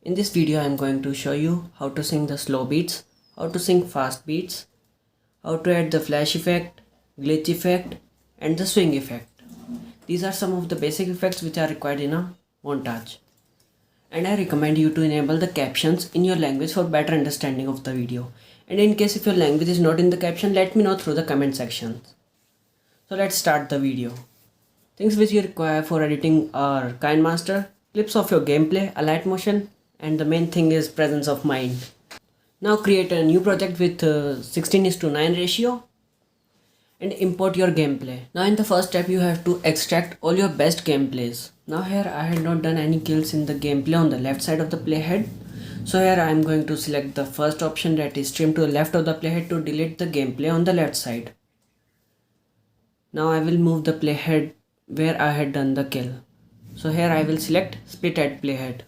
In this video I am going to show you how to sync the slow beats, how to sync fast beats, how to add the flash effect, glitch effect and the swing effect. These are some of the basic effects which are required in a montage. And I recommend you to enable the captions in your language for better understanding of the video. And in case if your language is not in the caption, let me know through the comment section. So let's start the video. Things which you require for editing are KineMaster, clips of your gameplay, a light motion, and the main thing is presence of mind. Now create a new project with 16:9 ratio and import your gameplay. Now in the first step you have to extract all your best gameplays. Now here I had not done any kills in the gameplay on the left side of the playhead. So here I am going to select the first option, that is trim to the left of the playhead, to delete the gameplay on the left side. Now I will move the playhead where I had done the kill. So here I will select split at playhead.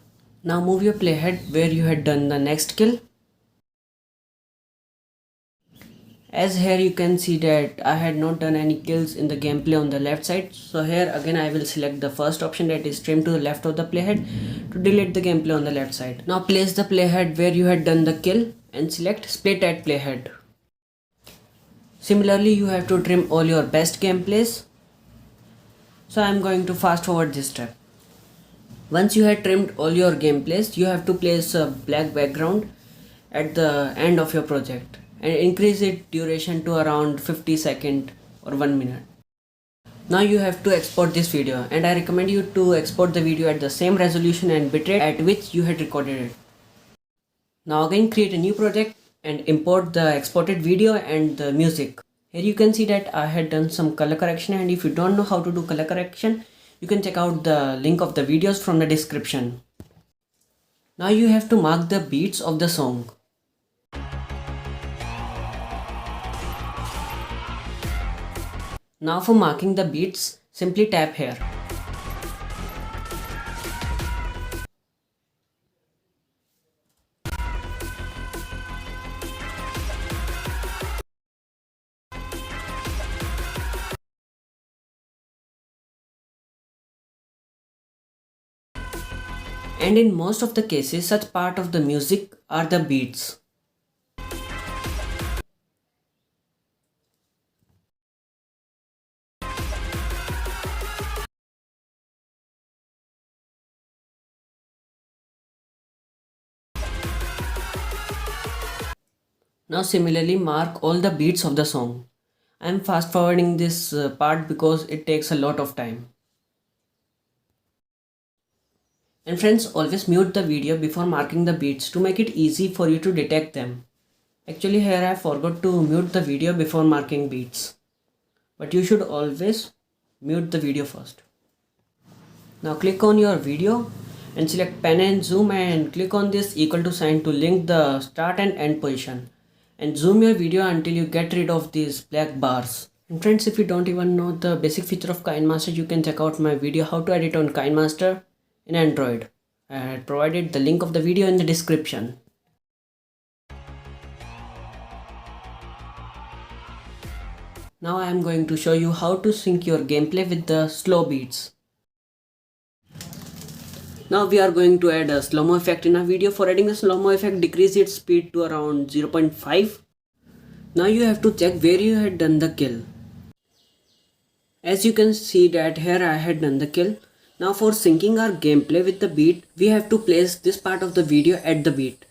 Now move your playhead where you had done the next kill. As here you can see that I had not done any kills in the gameplay on the left side. So here again I will select the first option, that is trim to the left of the playhead, to delete the gameplay on the left side. Now place the playhead where you had done the kill and select split at playhead. Similarly you have to trim all your best gameplays. So I am going to fast forward this step. Once you have trimmed all your gameplays, you have to place a black background at the end of your project and increase its duration to around 50 seconds or 1 minute. Now you have to export this video, and I recommend you to export the video at the same resolution and bitrate at which you had recorded it. Now again create a new project and import the exported video and the music. Here you can see that I had done some color correction, and if you don't know how to do color correction, you can check out the link of the videos from the description. Now you have to mark the beats of the song. Now for marking the beats, simply tap here. And in most of the cases, such part of the music are the beats. Now similarly mark all the beats of the song. I am fast forwarding this part because it takes a lot of time. And friends, always mute the video before marking the beats to make it easy for you to detect them. Actually here I forgot to mute the video before marking beats. But you should always mute the video first. Now click on your video and select pen and zoom and click on this equal to sign to link the start and end position. And zoom your video until you get rid of these black bars. And friends, if you don't even know the basic feature of KineMaster, you can check out my video how to edit on KineMaster in Android. I had provided the link of the video in the description. Now I am going to show you how to sync your gameplay with the slow beats. Now we are going to add a slow-mo effect in our video. For adding a slow-mo effect, decrease its speed to around 0.5. Now you have to check where you had done the kill. As you can see that here I had done the kill. Now for syncing our gameplay with the beat, we have to place this part of the video at the beat.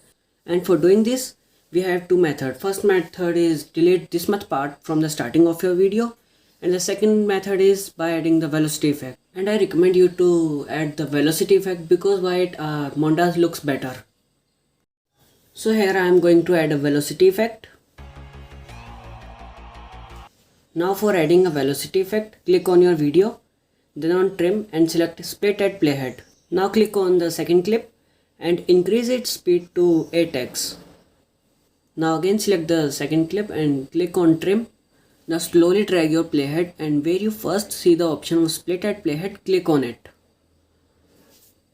And for doing this, we have two methods. First method is delete this much part from the starting of your video. And the second method is by adding the velocity effect. And I recommend you to add the velocity effect because by it montage looks better. So here I am going to add a velocity effect. Now for adding a velocity effect, click on your video, then on trim and select split at playhead. Now click on the second clip and increase its speed to 8x. Now again select the second clip and click on trim. Now slowly drag your playhead, and where you first see the option of split at playhead, click on it.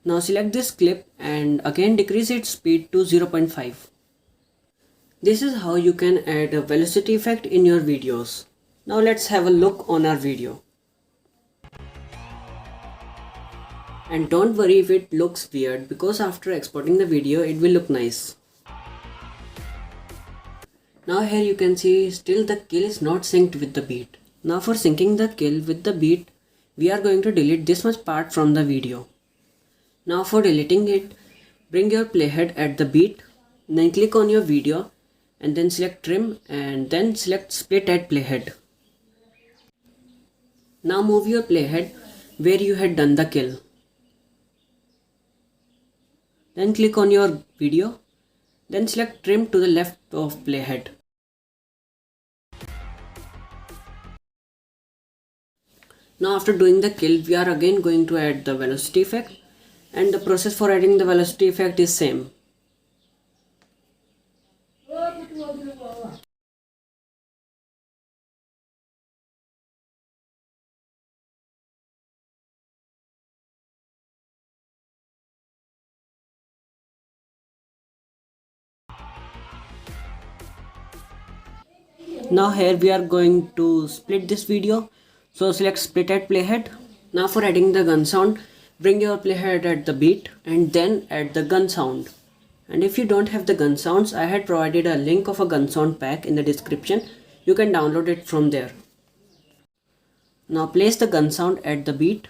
Now select this clip and again decrease its speed to 0.5. This is how you can add a velocity effect in your videos. Now let's have a look on our video. And don't worry if it looks weird, because after exporting the video it will look nice. Now here you can see still the kill is not synced with the beat. Now for syncing the kill with the beat, we are going to delete this much part from the video. Now for deleting it, bring your playhead at the beat, then click on your video and then select trim and then select split at playhead. Now move your playhead where you had done the kill. Then click on your video, then select trim to the left of playhead. Now after doing the kill, we are again going to add the velocity effect, and the process for adding the velocity effect is same. Now here we are going to split this video, so select split at playhead. Now for adding the gun sound, bring your playhead at the beat and then add the gun sound. And if you don't have the gun sounds, I had provided a link of a gun sound pack in the description. You can download it from there. Now place the gun sound at the beat.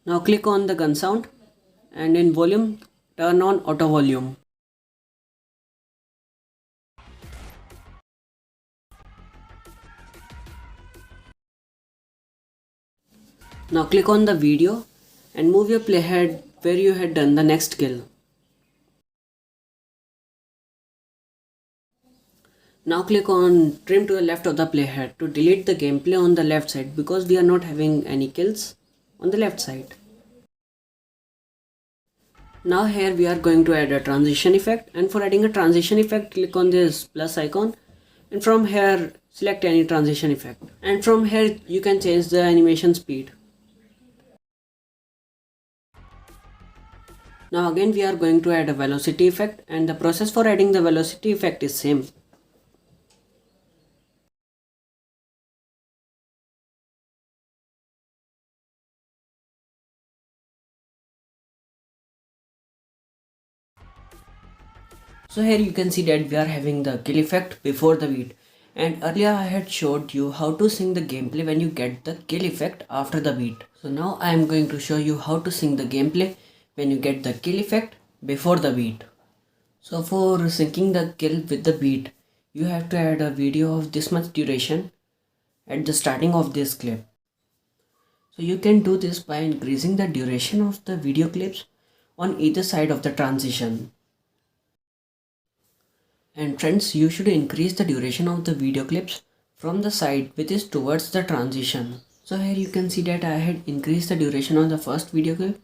Now click on the gun sound and in volume turn on auto volume. Now click on the video and move your playhead where you had done the next kill. Now click on trim to the left of the playhead to delete the gameplay on the left side, because we are not having any kills on the left side. Now here we are going to add a transition effect, and for adding a transition effect, click on this plus icon and from here select any transition effect, and from here you can change the animation speed. Now again we are going to add a velocity effect, and the process for adding the velocity effect is same. So here you can see that we are having the kill effect before the beat, and earlier I had showed you how to sync the gameplay when you get the kill effect after the beat. So now I am going to show you how to sync the gameplay when you get the kill effect before the beat. So for syncing the kill with the beat, you have to add a video of this much duration at the starting of this clip. So you can do this by increasing the duration of the video clips on either side of the transition. And friends, you should increase the duration of the video clips from the side which is towards the transition. So here you can see that I had increased the duration on the first video clip.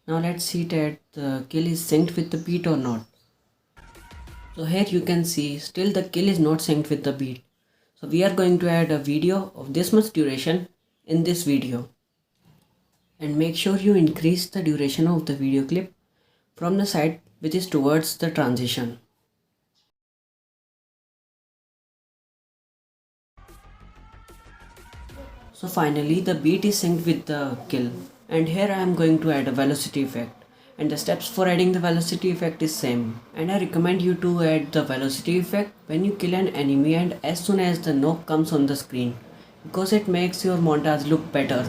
Now let's see that the kill is synced with the beat or not. So here you can see still the kill is not synced with the beat. So we are going to add a video of this much duration in this video. And make sure you increase the duration of the video clip from the side which is towards the transition. So finally the beat is synced with the kill, and here I am going to add a velocity effect, and the steps for adding the velocity effect is same, and I recommend you to add the velocity effect when you kill an enemy and as soon as the knock comes on the screen, because it makes your montage look better.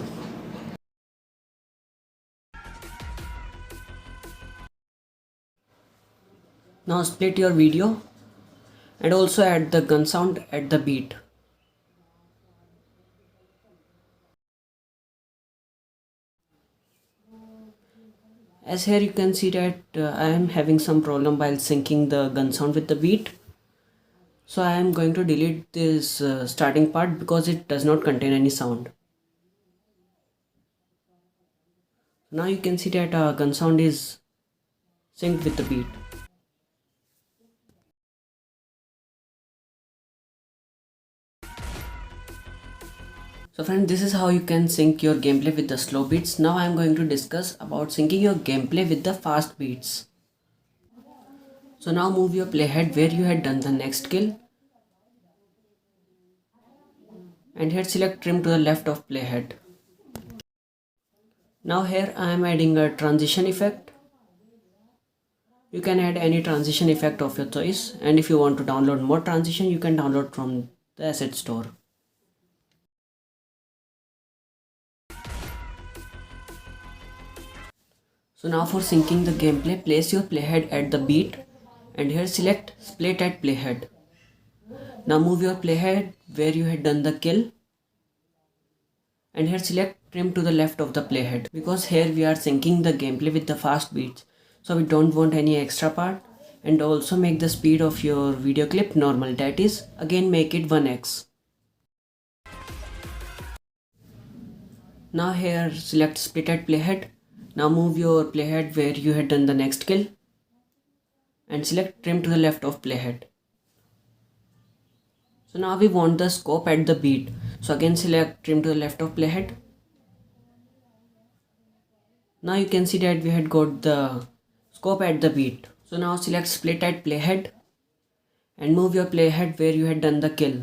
Now split your video and also add the gun sound at the beat. As here you can see that I am having some problem while syncing the gun sound with the beat. So I am going to delete this starting part because it does not contain any sound. Now you can see that gun sound is synced with the beat. So friends, this is how you can sync your gameplay with the slow beats. Now I am going to discuss about syncing your gameplay with the fast beats. So now move your playhead where you had done the next kill. and here select trim to the left of playhead. Now here I am adding a transition effect. You can add any transition effect of your choice, and if you want to download more transition, you can download from the asset store. So now for syncing the gameplay, place your playhead at the beat and here select split at playhead. Now move your playhead where you had done the kill and here select trim to the left of the playhead, because here we are syncing the gameplay with the fast beats, so we don't want any extra part. And also make the speed of your video clip normal, that is, again make it 1x. Now here select split at playhead. Now move your playhead where you had done the next kill and select trim to the left of playhead. So now we want the scope at the beat, so again select trim to the left of playhead. Now you can see that we had got the scope at the beat. So now select split at playhead and move your playhead where you had done the kill.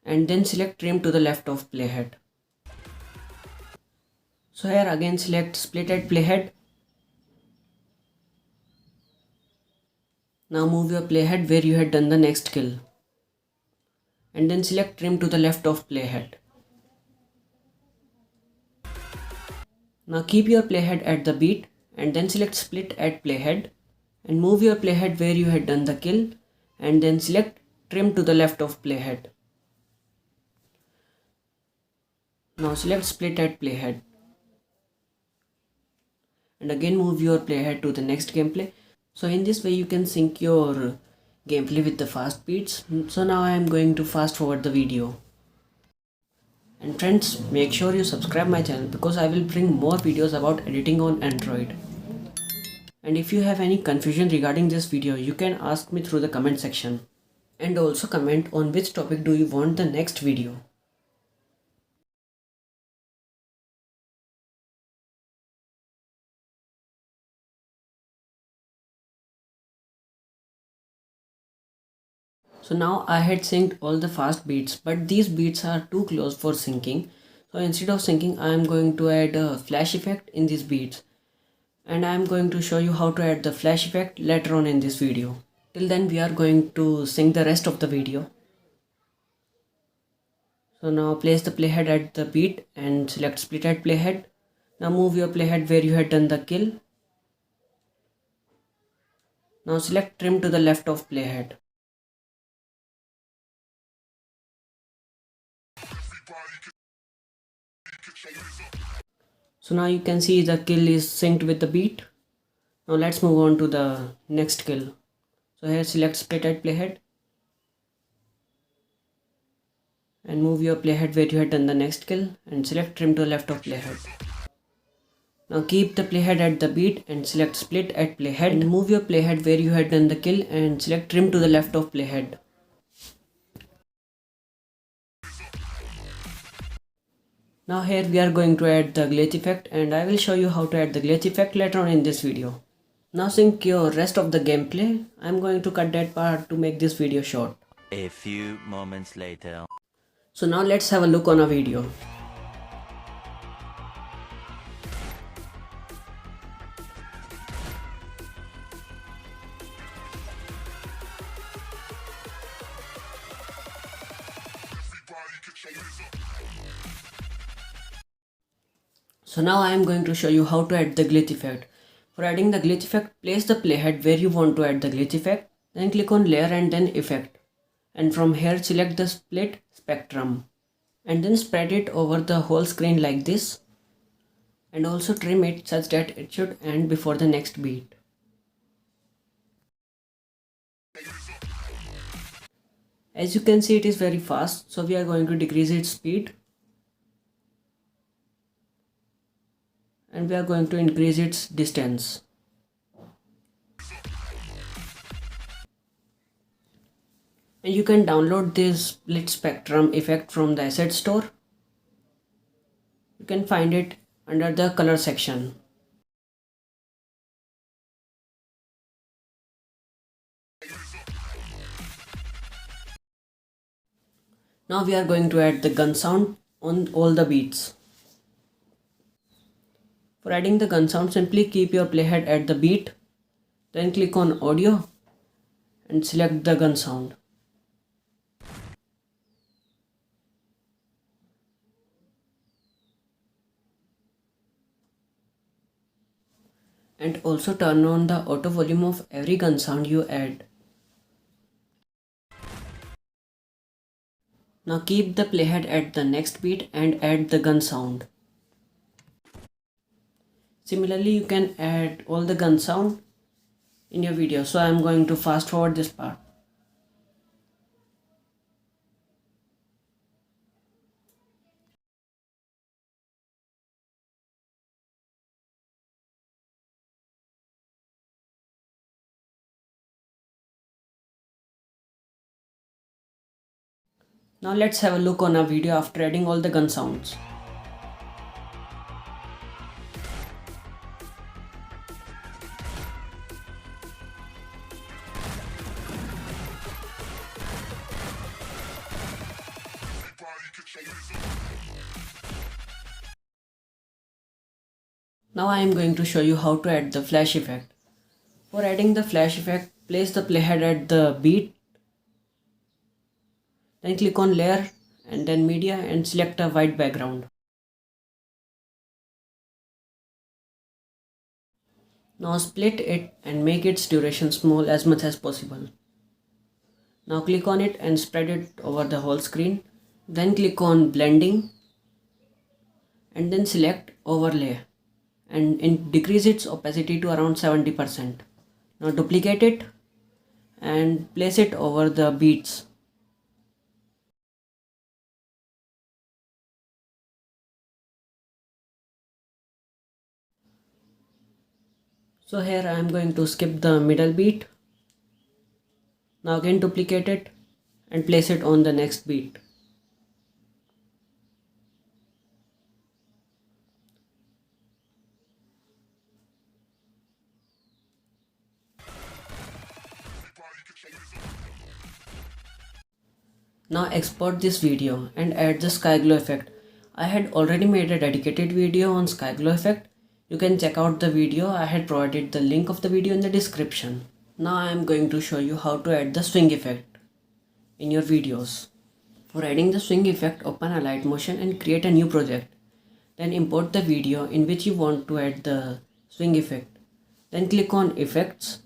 And then select trim to the left of playhead. So here again select split at playhead. Now move your playhead where you had done the next kill. And then select trim to the left of playhead. Now keep your playhead at the beat and then select split at playhead and move your playhead where you had done the kill and then select trim to the left of playhead. Now select split at playhead and again move your playhead to the next gameplay. So in this way you can sync your gameplay with the fast beats. So now I am going to fast forward the video. And friends, make sure you subscribe my channel because I will bring more videos about editing on Android. And if you have any confusion regarding this video, you can ask me through the comment section. And also comment on which topic do you want the next video. So now I had synced all the fast beats, but these beats are too close for syncing. So instead of syncing, I am going to add a flash effect in these beats. And I am going to show you how to add the flash effect later on in this video. Till then we are going to sync the rest of the video. So now place the playhead at the beat and select split at playhead. Now move your playhead where you had done the kill. Now select trim to the left of playhead. So now you can see the kill is synced with the beat. Now let's move on to the next kill. So here select split at playhead and move your playhead where you had done the next kill and select trim to the left of playhead. Now keep the playhead at the beat and select split at playhead and move your playhead where you had done the kill and select trim to the left of playhead. Now here we are going to add the glitch effect and I will show you how to add the glitch effect later on in this video. Now sync your rest of the gameplay. I am going to cut that part to make this video short. A few moments later. So now let's have a look on a video. So now I am going to show you how to add the glitch effect. For adding the glitch effect, place the playhead where you want to add the glitch effect, then click on layer and then effect. And from here select the split spectrum and then spread it over the whole screen like this. And also trim it such that it should end before the next beat. As you can see, it is very fast, so we are going to decrease its speed. And we are going to increase its distance. And you can download this split spectrum effect from the asset store. You can find it under the color section. Now we are going to add the gun sound on all the beats. For adding the gun sound, simply keep your playhead at the beat, then click on audio and select the gun sound. And also turn on the auto volume of every gun sound you add. Now keep the playhead at the next beat and add the gun sound. Similarly, you can add all the gun sound in your video, so I am going to fast forward this part. Now let's have a look on our video after adding all the gun sounds. Now I am going to show you how to add the flash effect. For adding the flash effect, place the playhead at the beat, then click on layer and then media and select a white background. Now split it and make its duration small as much as possible. Now click on it and spread it over the whole screen. Then click on blending and then select overlay and decrease its opacity to around 70%. Now duplicate it and place it over the beats. So here I am going to skip the middle beat. Now again duplicate it and place it on the next beat. Now export this video and add the sky glow effect. I had already made a dedicated video on sky glow effect. You can check out the video. I had provided the link of the video in the description. Now I am going to show you how to add the swing effect in your videos. For adding the swing effect, open a Light Motion and create a new project. Then import the video in which you want to add the swing effect. Then click on Effects,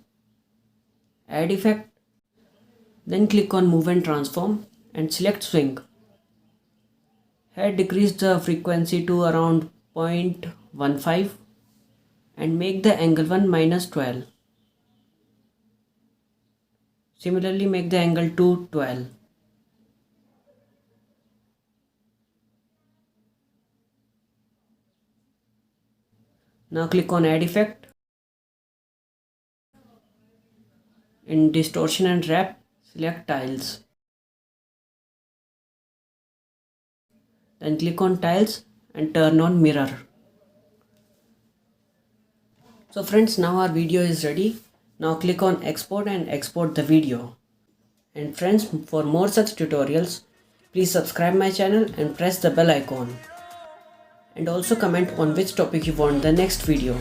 Add Effect. Then click on Move and Transform and select Swing. Here decrease the frequency to around 0.15 and make the angle 1 minus 12. Similarly, make the angle 2 12. Now click on Add Effect. In Distortion and Wrap, select Tiles. Then click on Tiles and turn on Mirror. So friends, now our video is ready. Now click on Export and export the video. And friends, for more such tutorials, please subscribe my channel and press the bell icon. And also comment on which topic you want the next video.